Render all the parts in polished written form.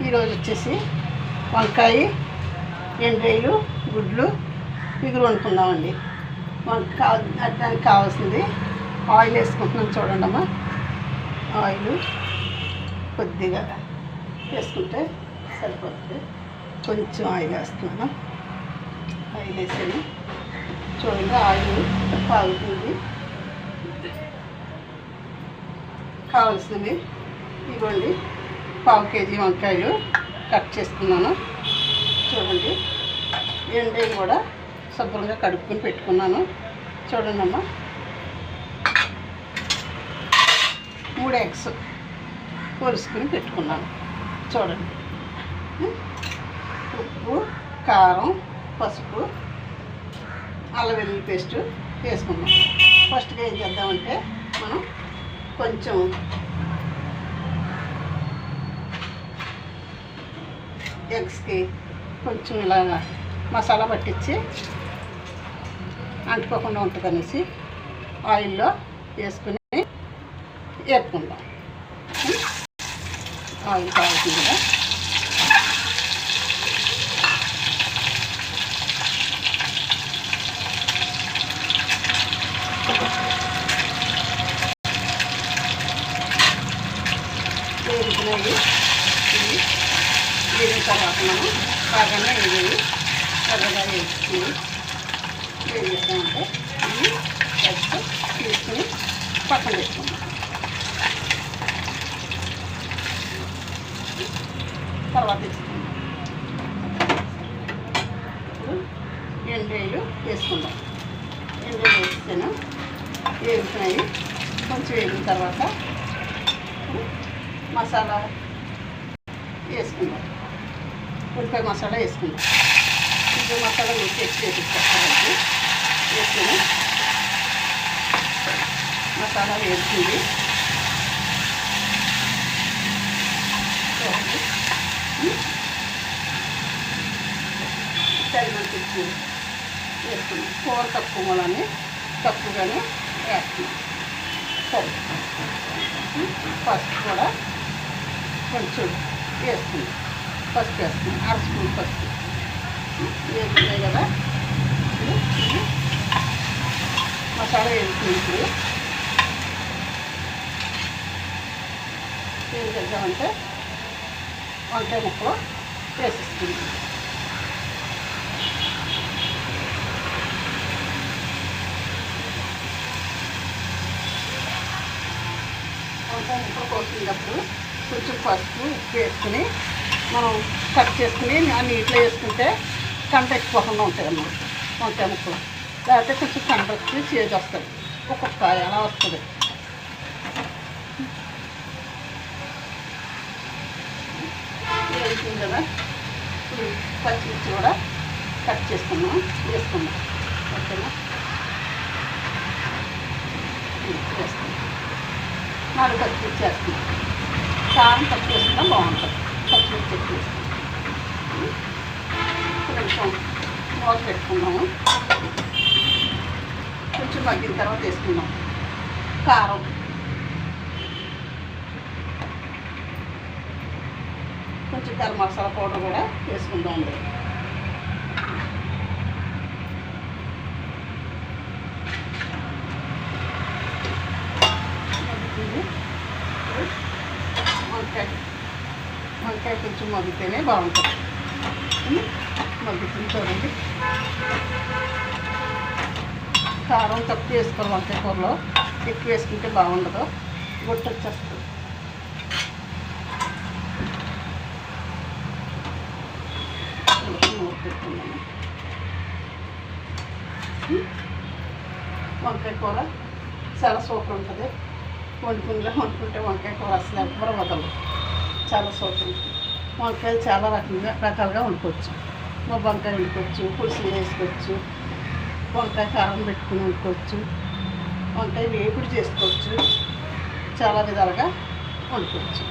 ఈరోజు వచ్చేసి వంకాయ, ఎండ్రాయిలు, గుడ్లు ఇగురు వండుకుందామండి. దానికి కావాల్సింది ఆయిల్ వేసుకుంటున్నాం. చూడండి అమ్మా, ఆయిల్ కొద్దిగా వేసుకుంటే సరిపోతుంది. కొంచెం ఆయిల్ వేస్తున్నాను. ఆయిల్ వేసాను. చూడండి, ఆయిల్ కాగుతుంది. కావాల్సినవి ఇవ్వండి. 1/2 కేజీ వంకాయలు కట్ చేసుకున్నాను. చూడండి, ఎండ్రాయిలు కూడా శుభ్రంగా కడుక్కొని పెట్టుకున్నాను. చూడండి అమ్మా, 3 ఎగ్స్ పొలుసుకుని పెట్టుకున్నాను. చూడండి, ఉప్పు, కారం, పసుపు, అల్లం వెల్లుల్లి పేస్ట్ వేసుకున్నాం. ఫస్ట్గా ఏం చేద్దామంటే మనం కొంచెం ఎగ్స్కి కొంచెం ఇలా మసాలా పట్టించి అంటుకోకుండా ఉంటుంది అనేసి ఆయిల్లో వేసుకుని వేపుకుందాం. ఆయిల్ కాగుతుంది కదా. వేరుకునేవి వేగిన తర్వాత మనం బాగానే వేగి ఎర్రగా వేసుకుని ఏం చేస్తామంటే ఇవి ఎగ్స్ తీసుకుని పక్కన పెట్టుకుందాం. తర్వాత వేసుకుందాం. ఇప్పుడు ఎండ్రాయిలు వేసుకుందాం. ఎండ్రాయిలు వేస్తేనే వేగుతున్నాయి. కొంచెం వేగిన తర్వాత మసాలా వేసుకుందాం. ఉల్లిపాయ మసాలా వేసుకుందాం. ఉల్లిపాయ మసాలా ఎక్కువ వేసుకోవాలి. వేసుకుని మసాలా వేస్తుంది. తగినంత ఉప్పు వేసుకున్నాం. కూర తక్కువ మూలని తక్కువగానే వేస్తున్నాం. పసుపు కూడా కొంచెం వేసుకున్నాం. పసుపు వేసుకున్నాం. 1/2 స్పూన్ పసుపు వేసుకున్నాయి కదా. మసాలా వేసుకుని ఇప్పుడు ఏం చేద్దామంటే వంకాయ ముక్కలు వేసేసుకుంటాం. వంకాయ ముక్కలు కోసుకునేటప్పుడు కొంచెం పసుపు, ఉప్పు వేసుకుని మనం కట్ చేసుకుని నీటిలో వేసుకుంటే కంట ఎక్కువకుండా ఉంటాయి అన్నమాట వంకాయ ముక్కలు. లేకపోతే కొంచెం కంట వచ్చి చేదు వస్తుంది. ఒక్కొక్క అలా వస్తుంది. వేసుకుంది కదా. ఇప్పుడు పచ్చిమిర్చి కూడా కట్ చేసుకున్నాం, వేసుకున్నాం. ఓకేనా, వేసుకున్నాం. 4 పచ్చిమిర్చి వేస్తున్నాం. కారం తక్కువ వేసుకున్నా బాగుంటుంది. పచ్చిమిర్చి ఎక్కువ వేసుకున్నాం. కొంచెం మూత పెట్టుకున్నాము. కొంచెం మగ్గిన తర్వాత వేసుకున్నాం కారం. కొంచెం గరం మసాలా పౌడర్ కూడా వేసుకుందాం. వంకాయ కొంచెం మగ్గితేనే బాగుంటుంది. మగ్గుతుంది. చూడండి, కారం తక్కువ వేసుకోవాలి. వంకాయ కూరలో ఎక్కువ వేసుకుంటే బాగుండదు, గొట్టు వచ్చేస్తుంది. పెట్టుకున్నాము. వంకాయ కూర చాలా సూపర్ ఉంటుంది. వండుకుంటే వంకాయ కూర అసలు ఎవ్వరు వదలరు. చాలా సూపర్ ఉంటుంది. వంకాయలు చాలా రకాలుగా వండుకోవచ్చు. వంకాయ వండుకోవచ్చు, పులుసులు వేసుకోవచ్చు, వంకాయ కారం పెట్టుకుని వండుకోవచ్చు, వంకాయ వేపుడు చేసుకోవచ్చు. చాలా విధాలుగా వండుకోవచ్చు.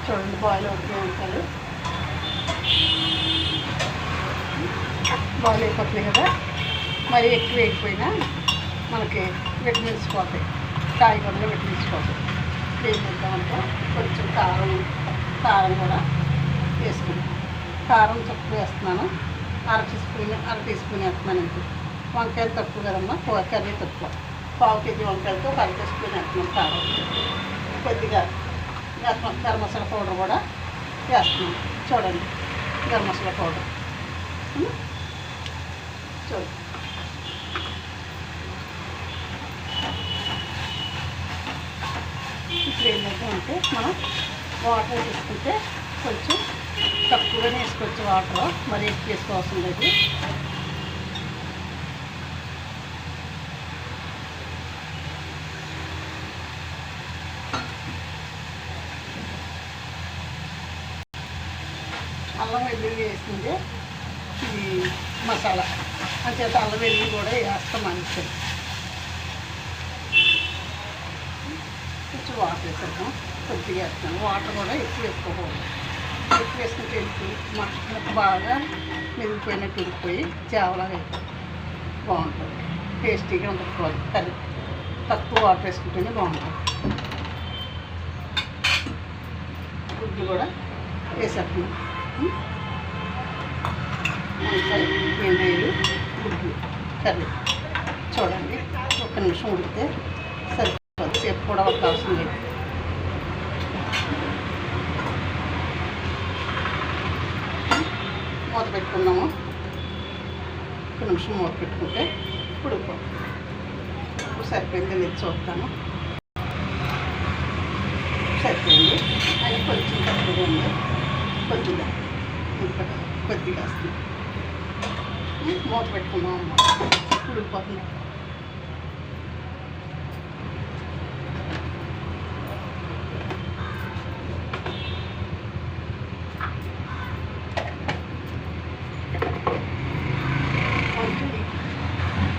చూడండి, బాయిల్ అవుతూ వంకాయలు బాయిల్ అయిపోతున్నాయి కదా. మరి ఎక్కువ వేయకపోయినా మనకి విటమిన్స్ పోతాయి. కాయగూరలు పెట్టించుకోవాలి. ఏం చేద్దామంటే కొంచెం కారం కూడా వేసుకుంటాం. కారం తక్కువ వేస్తున్నాను, అర టీ స్పూన్ వేస్తున్నాను. ఇంటి వంకాయలు తక్కువ కదమ్మా, కర్రీ తక్కువ. పావు కేజీ వంకాయలతో ఒక అర టీ స్పూన్ వేస్తున్నాను కారం. కొద్దిగా గరం మసాలా పౌడర్ కూడా వేస్తున్నాను. చూడండి, గరం మసాలా పౌడర్ చూడండి. ఇప్పుడు ఏం చేద్దామంటే మనం వాటర్ వేసుకుంటే కొంచెం తక్కువగానే వేసుకోవచ్చు. వాటర్ మరి ఎక్కువ వేసుకోవాల్సిన లేదు. అల్లం వెల్లుల్లి వేసిందే ఇది మసాలా, అంచేత అల్లం వెల్లుల్లి కూడా వేస్తాం. మంచిది. కొంచెం వాటర్ వేసేద్దాం. కొద్దిగా వేస్తాను. వాటర్ కూడా ఎక్కువ వేసుకోకూడదు. ఎక్కువ వేసుకుంటే ముక్క బాగా మెదిగిపోయినట్టు ఉడికిపోయి చేవలాగా అయిపోయి బాగుంటుంది. టేస్టీగా ఉంటుంది కర్రీ. తక్కువ వాటర్ వేసుకుంటేనే బాగుంటుంది. గుడ్డు కూడా వేసేస్తున్నాం. వంకాయ, ఎండేలు, గుడ్లు కర్రీ చూడండి. ఒక్క నిమిషం ఉడికితే సరిపోతుంది. సేపు కూడా అవకాశం లేదు. మూత పెట్టుకున్నాము. ఒక్క నిమిషం మూత పెట్టుకుంటే ఉడికిపోతుంది. ఇప్పుడు సరిపోయింది లేదు చూస్తాను. సరిపోయింది. అది కొంచెం తక్కువగా ఉంది. కొద్దిగా ఇంకా కొద్దిగా వస్తుంది. మూత పెట్టుకున్నాం. ఉడికిపోతుంది.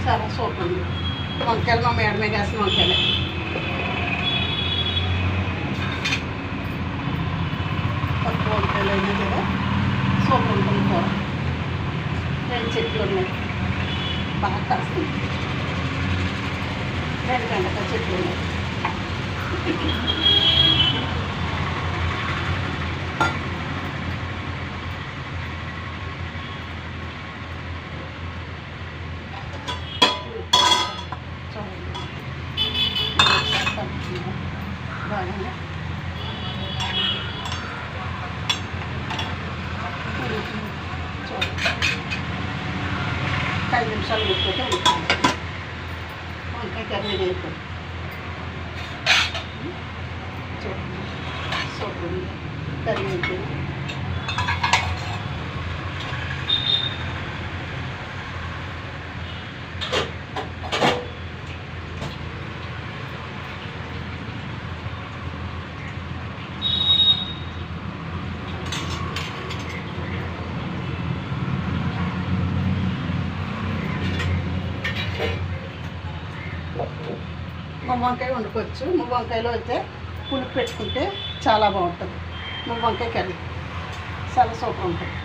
చాలా సూపర్ ఉంది. వంకాయలు మా మేడమే కాసిన వంకాయలే. తక్కువ వంకాయలు అయినా కదా సూపర్ ఉంటుంది కూర. 2 చెట్లు ఉన్నాయి, బాగా కాస్తుంది. 2 బెండకాయ చెట్లు ఉన్నాయి. బాగానే 5 నిమిషాలు ఉడికిపోతే ఉడుకుతుంది. వంకాయ కర్రీ రెడీ అయిపోయింది. చూడండి, సూపర్ ఉంది. కర్రీ అయిపోయింది. వంకాయ వండుకోవచ్చు. వంకాయలో అయితే పులుపు పెట్టుకుంటే చాలా బాగుంటుంది. వంకాయ కర్రీ చాలా సూపర్ ఉంటుంది.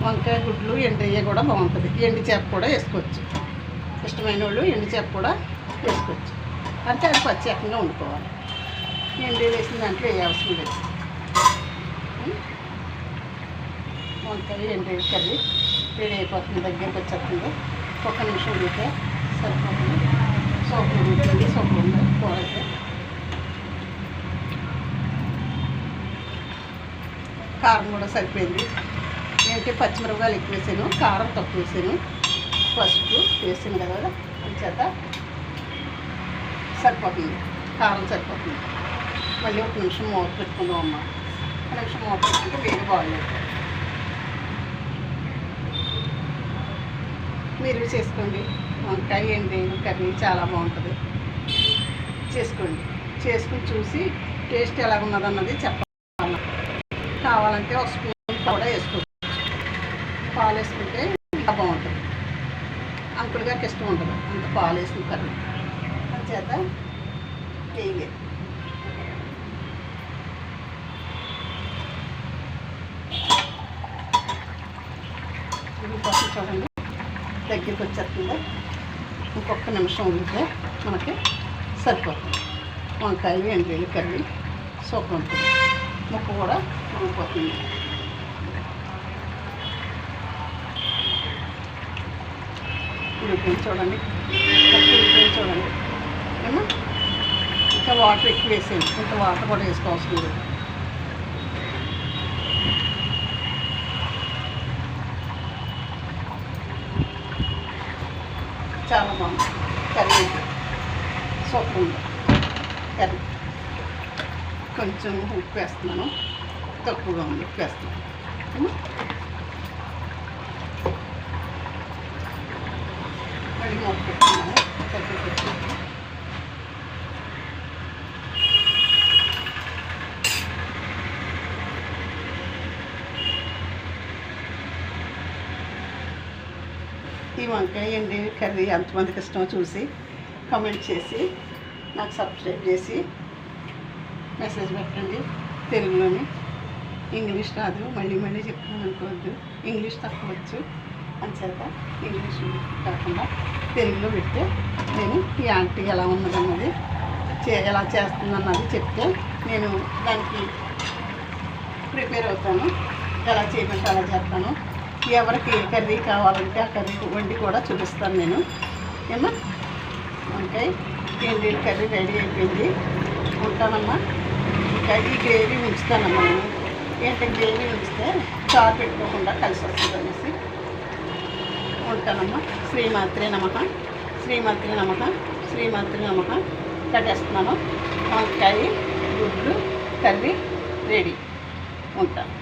వంకాయ గుడ్లు ఎండయ్య కూడా బాగుంటుంది. ఎండి చేప కూడా వేసుకోవచ్చు. ఇష్టమైన వాళ్ళు ఎండి చేప కూడా వేసుకోవచ్చు. అంటే అది ప్రత్యేకంగా వండుకోవాలి. ఎండి వేసిన దాంట్లో ఏ అవసరం లేదు. వంకాయ ఎండి కర్రీ రెడీ అయిపోతుంది. దగ్గరికి వచ్చేస్తుంది. 1 నిమిషం ఉడికితే సరిపోతుంది. సూపర్ ఉంటుంది. సూపర్ ఉంది కూర అయితే. కారం కూడా సరిపోయింది. ఏంటి పచ్చిమిరపకాయలు ఎక్కువ వేసాను, కారం తక్కువ వేసాను, పసుపు వేసాను కదా, అంచేత సరిపోతుంది. కారం సరిపోతుంది. మళ్ళీ 1 నిమిషం మూత పెట్టుకుందాం అమ్మ. 1 నిమిషం మూత పెట్టుకుంటే వేడి బాగుంది. మీరు చేసుకోండి. వంకాయ ఎండి కర్రీ చాలా బాగుంటుంది. చేసుకుని చూసి టేస్ట్ ఎలా ఉన్నదన్నది చెప్పాలి. కావాలంటే 1 స్పూన్ కూడా వేసుకోవచ్చు. పాలు వేసుకుంటే ఇంకా బాగుంటుంది. అంకుల్ గారికి ఇష్టం ఉంటుంది అంత పాలు వేసిన కర్రీ. అంచేత వేయలే. ఇది కోసం చూడండి, దగ్గరికి వచ్చేస్తుంది. ఇంకొక నిమిషం ఉంటే మనకి సరిపోతుంది. వంకాయలు ఎండ్రీలు కర్రీ సూపర్ ఉంటుంది. ముక్క కూడా ఉడికిపోతుంది. ఉడికిపోయి చూడండి, ఉడికిపోయి చూడండి. ఏమో ఇంకా వాటర్ ఎక్కువ వేసేయండి, ఇంకా వాటర్ కూడా వేసుకోవాల్సింది లేదు. చాలా బాగుంది కర్రీ, సూపర్ ఉంది కర్రీ. కొంచెం ఉప్పు వేస్తున్నాను, తక్కువగా ఉంది ఉప్పు వేస్తున్నాను. మళ్ళీ మూత పెట్టుకున్నాను, తక్కువ పెట్టుకున్నాను. ఈ వంకాయ ఎండి కర్రీ ఎంతమందికి ఇష్టమో చూసి కామెంట్ చేసి నాకు సబ్స్క్రైబ్ చేసి మెసేజ్ పెట్టండి. తెలుగులోని, ఇంగ్లీష్ రాదు, మళ్ళీ మళ్ళీ చెప్తున్నాను అనుకోవద్దు. ఇంగ్లీష్ తక్కువ వచ్చు అంచేత ఇంగ్లీష్ కాకుండా తెలుగులో పెడితే నేను ఈ ఆంటీ ఎలా ఉన్నదన్నది ఎలా చేస్తుందన్నది చెప్తే నేను దానికి ప్రిపేర్ అవుతాను. ఎలా చేయమంటే అలా చేస్తాను. ఎవరికి ఏ కర్రీ కావాలంటే ఆ కర్రీ వండి కూడా చూపిస్తాను నేను. ఏమా వంకాయ ఎండ్రీల కర్రీ రెడీ అయిపోయింది. ఉంటానమ్మా. ఇంకా ఈ గ్రేవీ ఉంచుతానమ్మా నేను. ఏంటంటే గ్రేవీ ఉంచితే చారు పెట్టుకోకుండా కలిసి వస్తుంది అనేసి ఉంటానమ్మా. శ్రీమాత్రే నమః, శ్రీమాత్రే నమః, శ్రీమాత్రే నమః. కట్టేస్తున్నాను. వంకాయ గుడ్లు కర్రీ రెడీ. ఉంటాను.